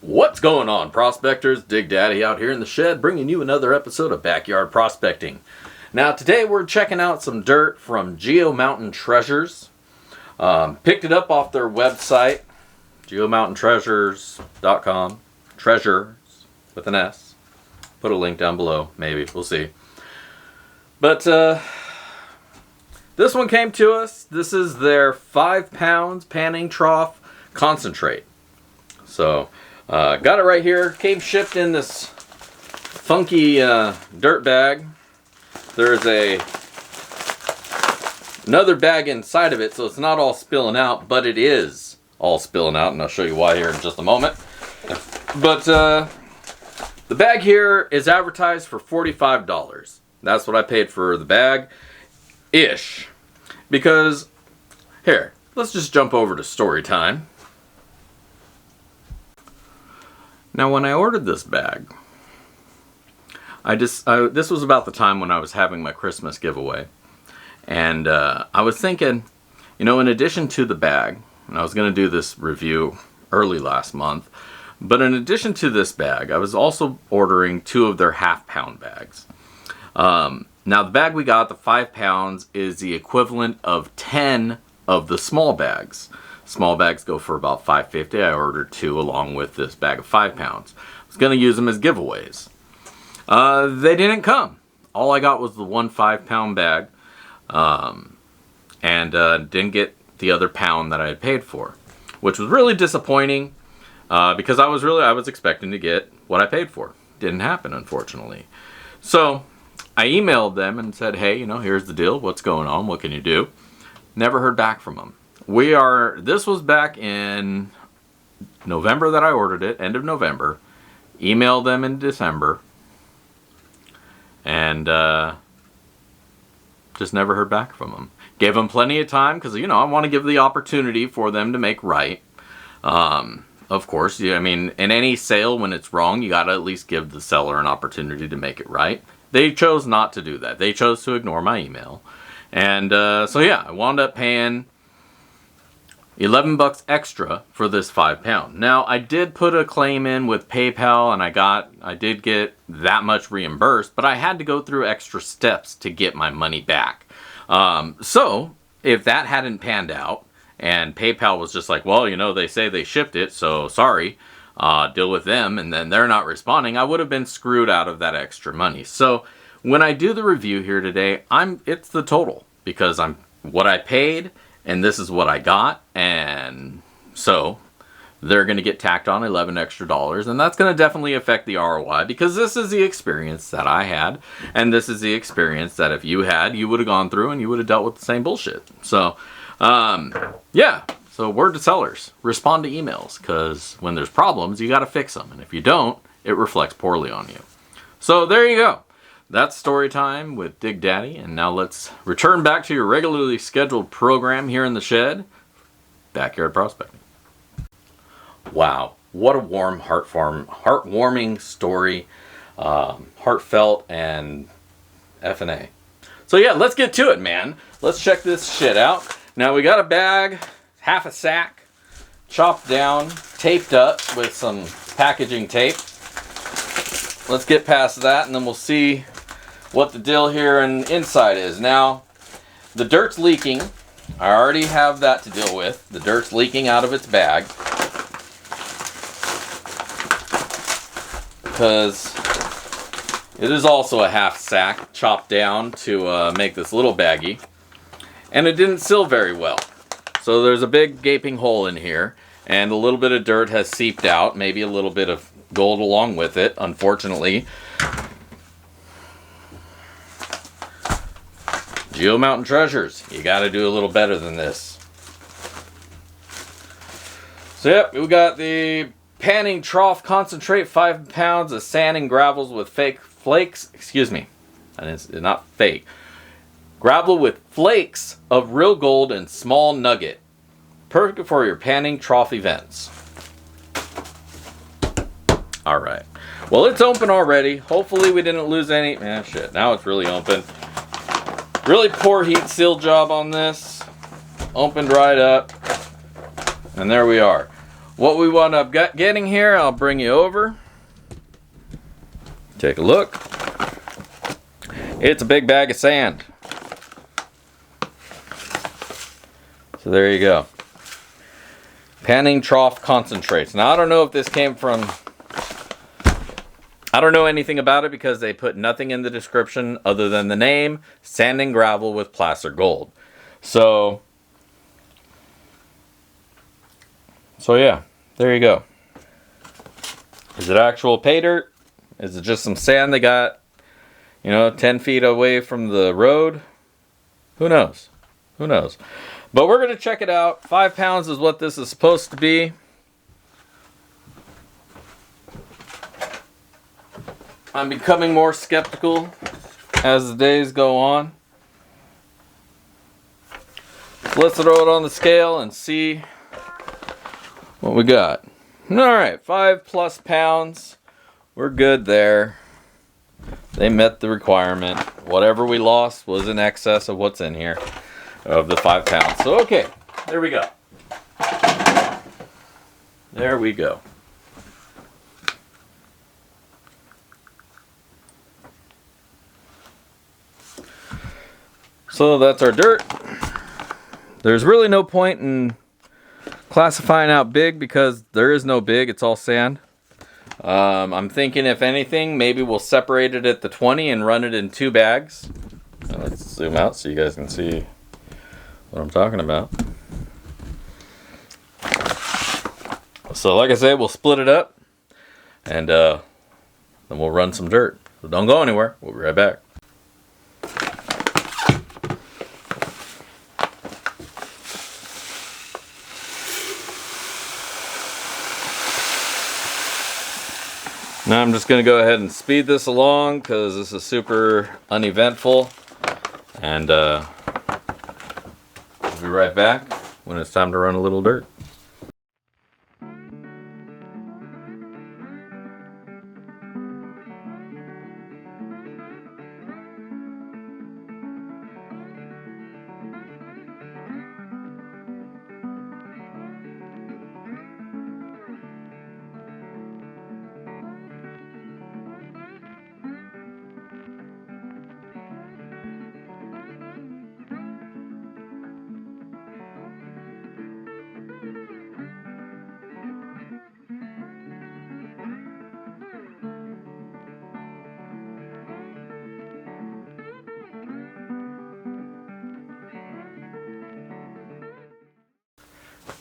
What's going on, prospectors? Dig Daddy out here in the shed bringing you another episode of Backyard Prospecting. Now today we're checking out some dirt from Mountain Treasures. Picked it up off their website, geomountaintreasures.com. Treasures with an S. Put a link down below, maybe, we'll see. But this one came to us. This is their 5 pounds panning trough concentrate. So got it right here. Came shipped in this funky dirt bag. There's another bag inside of it, so it's not all spilling out, but it is all spilling out, and I'll show you why here in just a moment. But the bag here is advertised for $45. That's what I paid for the bag-ish. Because, here, let's just jump over to story time. Now, when I ordered this bag, this was about the time when I was having my Christmas giveaway. And I was thinking, you know, in addition to the bag, and I was going to do this review early last month, but in addition to this bag, I was also ordering 2 of their half-pound bags. Now, the bag we got, the 5 pounds, is the equivalent of 10 of the small bags. Small bags go for about $5.50. I ordered 2 along with this bag of 5 pounds. I was going to use them as giveaways. They didn't come. All I got was the 1 5-pound bag, and didn't get the other pound that I had paid for, which was really disappointing because I was expecting to get what I paid for. Didn't happen, unfortunately. So I emailed them and said, hey, you know, here's the deal. What's going on? What can you do? Never heard back from them. This was back in November that I ordered it, end of November. Emailed them in December. And just never heard back from them. Gave them plenty of time because, you know, I want to give the opportunity for them to make right. Of course, I mean, in any sale when it's wrong, you got to at least give the seller an opportunity to make it right. They chose not to do that. They chose to ignore my email. And so, yeah, I wound up paying $11 extra for this 5 pound. Now, I did put a claim in with PayPal, and I did get that much reimbursed, but I had to go through extra steps to get my money back. So if that hadn't panned out, and PayPal was just like, well, you know, they say they shipped it, so sorry, deal with them, and then they're not responding, I would have been screwed out of that extra money. So when I do the review here today, it's the total, because I'm what I paid, and this is what I got, and so they're going to get tacked on $11 extra, and that's going to definitely affect the ROI, because this is the experience that I had, and this is the experience that if you had, you would have gone through and you would have dealt with the same bullshit. So, yeah, so word to sellers, respond to emails, because when there's problems, you got to fix them, and if you don't, it reflects poorly on you. So there you go. That's story time with Dig Daddy, and now let's return back to your regularly scheduled program here in the shed, Backyard Prospecting. Wow, what a warm, heartwarming story, heartfelt and F&A. So yeah, let's get to it, man. Let's check this shit out. Now we got a bag, half a sack, chopped down, taped up with some packaging tape. Let's get past that, and then we'll see what the deal here and inside is. Now, the dirt's leaking. I already have that to deal with. The dirt's leaking out of its bag, because it is also a half sack chopped down to make this little baggie, and it didn't seal very well. So there's a big gaping hole in here, and a little bit of dirt has seeped out, maybe a little bit of gold along with it, unfortunately. Mountain Treasures, you got to do a little better than this. So yep, we got the panning trough concentrate, 5 pounds of sand and gravels with flakes, excuse me, and it's not fake, gravel with flakes of real gold and small nugget, perfect for your panning trough events. All right, well, it's open already. Hopefully we didn't lose any, shit, now it's really open. Really poor heat seal job on this. Opened right up. And there we are. what we wound up getting here, I'll bring you over. Take a look. It's a big bag of sand. So there you go. Panning trough concentrates. Now I don't know if this came from... I don't know anything about it because they put nothing in the description other than the name, sand and gravel with placer gold. So yeah, there you go. Is it actual pay dirt? Is it just some sand they got, 10 feet away from the road? Who knows? Who knows? But we're going to check it out. 5 pounds is what this is supposed to be. I'm becoming more skeptical as the days go on. So let's throw it on the scale and see what we got. Alright, 5+ pounds. We're good there. They met the requirement. Whatever we lost was in excess of what's in here of the 5 pounds. So okay, there we go. There we go. So that's our dirt. There's really no point in classifying out big because there is no big, it's all sand. I'm thinking if anything, maybe we'll separate it at the 20 and run it in 2 bags. Now let's zoom out so you guys can see what I'm talking about. So like I said, we'll split it up and then we'll run some dirt. So don't go anywhere, we'll be right back. Now I'm just going to go ahead and speed this along because this is super uneventful, and we'll be right back when it's time to run a little dirt.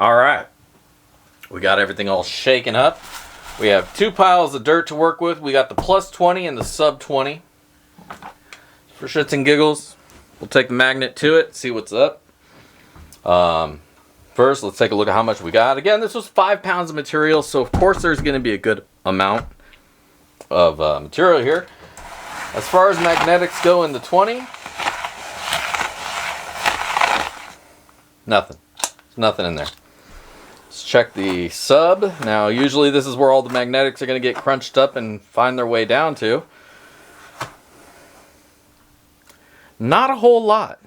Alright, we got everything all shaken up. We have 2 piles of dirt to work with. We got the +20 and the sub-20. For shits and giggles, we'll take the magnet to it, see what's up. First, let's take a look at how much we got. Again, this was 5 pounds of material, so of course there's going to be a good amount of material here. As far as magnetics go in the 20, nothing. There's nothing in there. Let's check the sub. Now, usually this is where all the magnetics are going to get crunched up and find their way down to. Not a whole lot.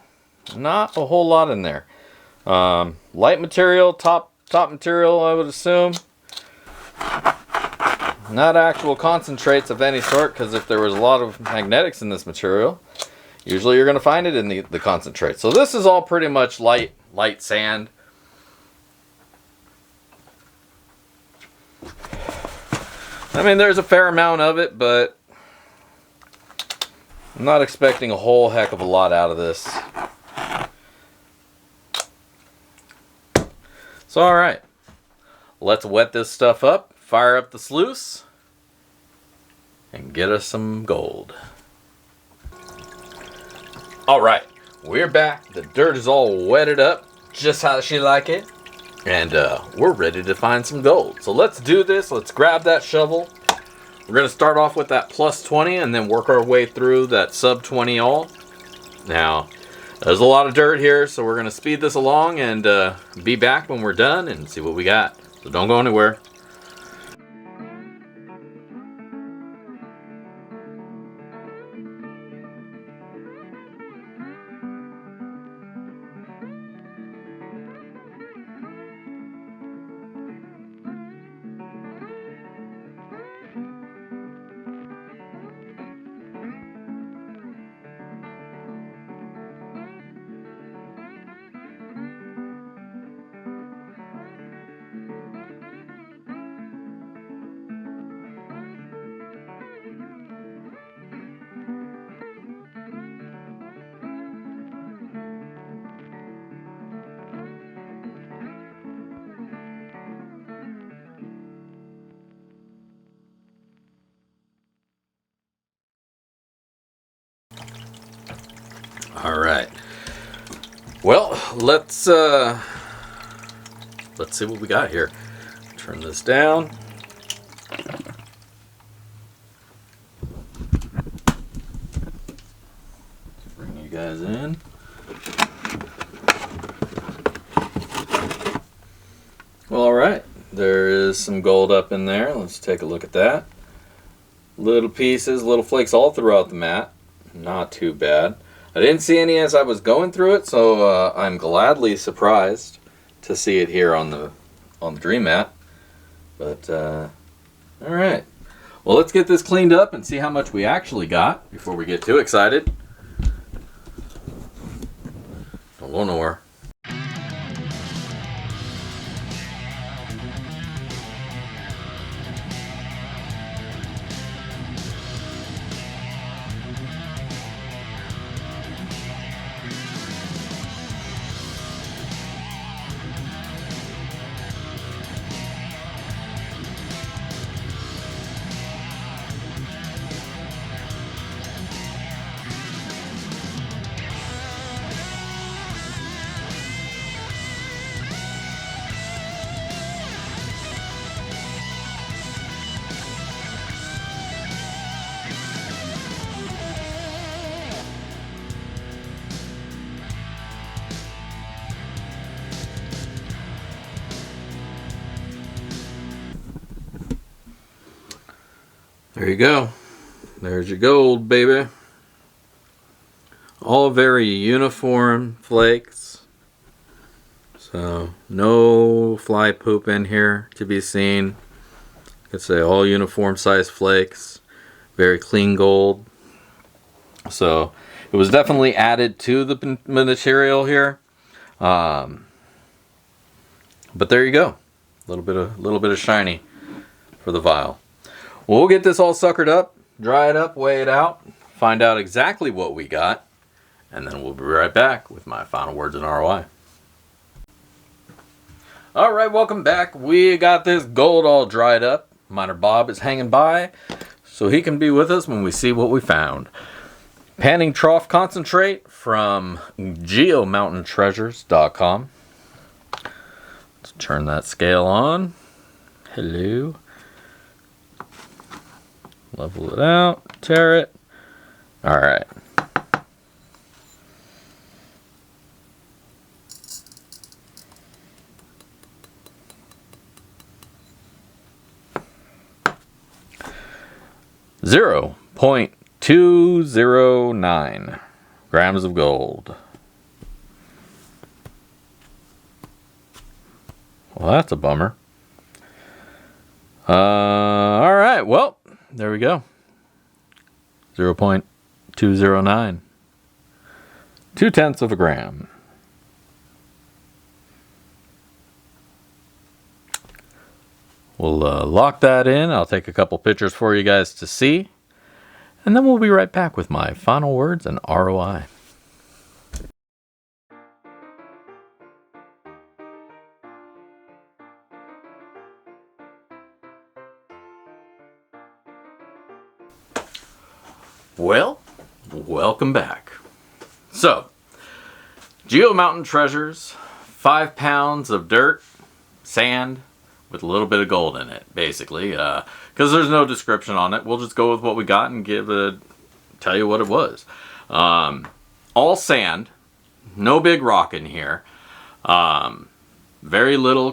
Not a whole lot in there. Light material, top material, I would assume. Not actual concentrates of any sort, because if there was a lot of magnetics in this material, usually you're going to find it in the concentrate. So this is all pretty much light sand. I mean, there's a fair amount of it, but I'm not expecting a whole heck of a lot out of this. So, alright. Let's wet this stuff up, fire up the sluice, and get us some gold. Alright, we're back. The dirt is all wetted up, just how she like it. And we're ready to find some gold. So let's do this. Let's grab that shovel. We're going to start off with that +20 and then work our way through that sub-20 all. Now, there's a lot of dirt here, so we're going to speed this along and be back when we're done and see what we got. So don't go anywhere. All right. Well, let's see what we got here. Turn this down. Bring you guys in. Well, all right. There is some gold up in there. Let's take a look at that. Little pieces, little flakes all throughout the mat. Not too bad. I didn't see any as I was going through it, so I'm gladly surprised to see it here on the dream mat. But all right, well, let's get this cleaned up and see how much we actually got before we get too excited. Don't go nowhere. There you go. There's your gold, baby. All very uniform flakes. So no fly poop in here to be seen. I could say all uniform size flakes. Very clean gold. So it was definitely added to the material here. But there you go. A little bit of shiny for the vial. We'll get this all suckered up, dry it up, weigh it out, find out exactly what we got, and then we'll be right back with my final words and ROI. All right, welcome back. We got this gold all dried up. Miner Bob is hanging by, so he can be with us when we see what we found. Panning trough concentrate from geomountaintreasures.com. Let's turn that scale on. Hello. Level it out, tear it. All right. .209 grams of gold. Well, that's a bummer. All right, well, there we go. 0.209. 0.2 of a gram. We'll lock that in. I'll take a couple pictures for you guys to see. And then we'll be right back with my final words and ROI. Well, welcome back. So, Geo Mountain Treasures, 5 pounds of dirt, sand, with a little bit of gold in it, basically. Because there's no description on it. We'll just go with what we got and tell you what it was. All sand, no big rock in here. Very little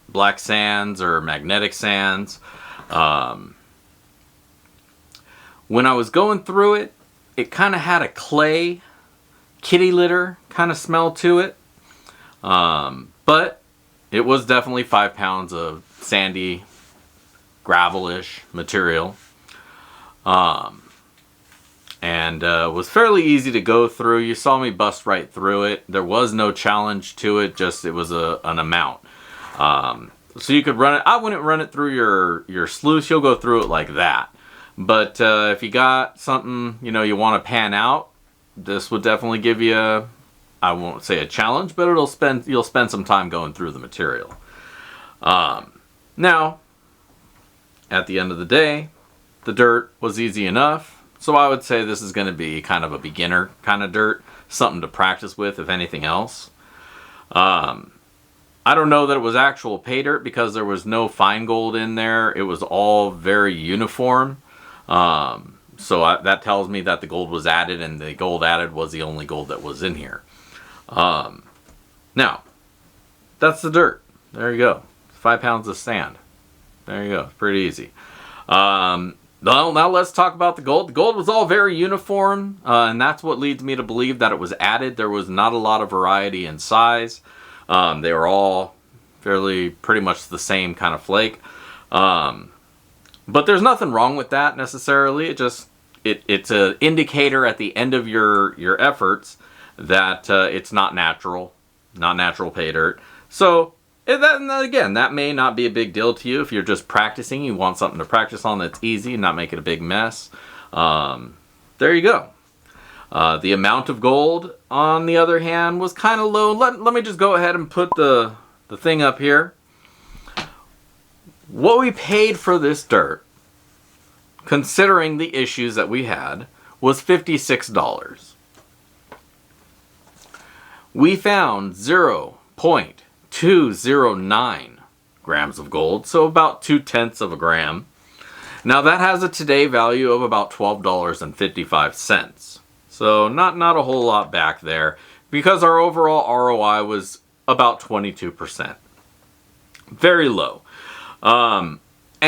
black sands or magnetic sands. When I was going through it, it kind of had a clay, kitty litter kind of smell to it. But it was definitely 5 pounds of sandy, gravel-ish material. And was fairly easy to go through. You saw me bust right through it. There was no challenge to it, just it was an amount. So you could run it. I wouldn't run it through your sluice. You'll go through it like that. But if you got something, you want to pan out, this would definitely give you I won't say a challenge, but you'll spend some time going through the material. Now, at the end of the day, the dirt was easy enough. So I would say this is going to be kind of a beginner kind of dirt, something to practice with if anything else. I don't know that it was actual pay dirt because there was no fine gold in there. It was all very uniform. That tells me that the gold was added, and the gold added was the only gold that was in here. Now, that's the dirt. There you go. 5 pounds of sand. There you go. Pretty easy. Now let's talk about the gold. The gold was all very uniform, and that's what leads me to believe that it was added. There was not a lot of variety in size. They were all pretty much the same kind of flake. But there's nothing wrong with that necessarily. It's an indicator at the end of your efforts that it's not natural pay dirt. So that may not be a big deal to you if you're just practicing. You want something to practice on that's easy and not make it a big mess. There you go. The amount of gold, on the other hand, was kind of low. Let me just go ahead and put the thing up here. What we paid for this dirt, considering the issues that we had, was $56. We found 0.209 grams of gold, so about 0.2 of a gram. Now that has a today value of about $12.55. So not a whole lot back there, because our overall ROI was about 22%. Very low. And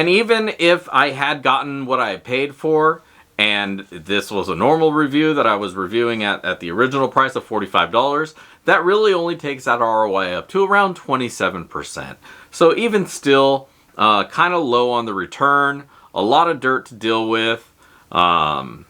even if I had gotten what I had paid for, and this was a normal review that I was reviewing at the original price of $45, that really only takes that ROI up to around 27%. So even still, kind of low on the return, a lot of dirt to deal with. And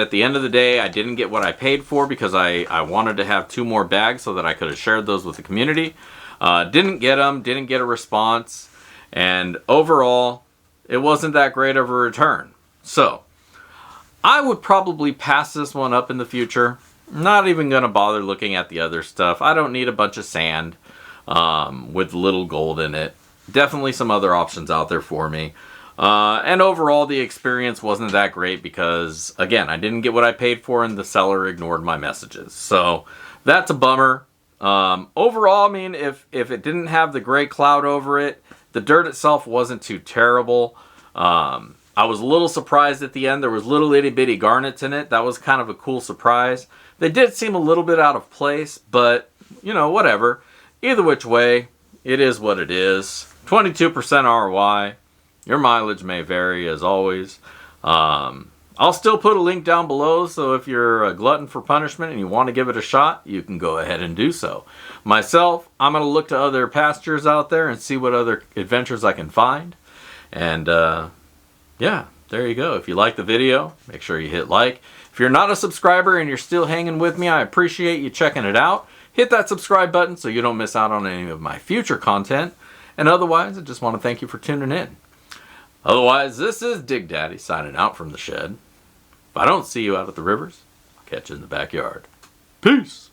at the end of the day, I didn't get what I paid for because I wanted to have 2 more bags so that I could have shared those with the community. Didn't get them, didn't get a response. And overall, it wasn't that great of a return. So, I would probably pass this one up in the future. Not even going to bother looking at the other stuff. I don't need a bunch of sand with little gold in it. Definitely some other options out there for me. And overall, the experience wasn't that great because, again, I didn't get what I paid for and the seller ignored my messages. So, that's a bummer. Overall, I mean, if it didn't have the gray cloud over it, the dirt itself wasn't too terrible. I was a little surprised at the end. There was little itty bitty garnets in it. That was kind of a cool surprise. They did seem a little bit out of place, but, you know, whatever. Either which way, it is what it is. 22% ROI. Your mileage may vary, as always. I'll still put a link down below, so if you're a glutton for punishment and you want to give it a shot, you can go ahead and do so. Myself, I'm going to look to other pastures out there and see what other adventures I can find. And, yeah, there you go. If you like the video, make sure you hit like. If you're not a subscriber and you're still hanging with me, I appreciate you checking it out. Hit that subscribe button so you don't miss out on any of my future content. And otherwise, I just want to thank you for tuning in. Otherwise, this is Dig Daddy signing out from the shed. If I don't see you out at the rivers, I'll catch you in the backyard. Peace!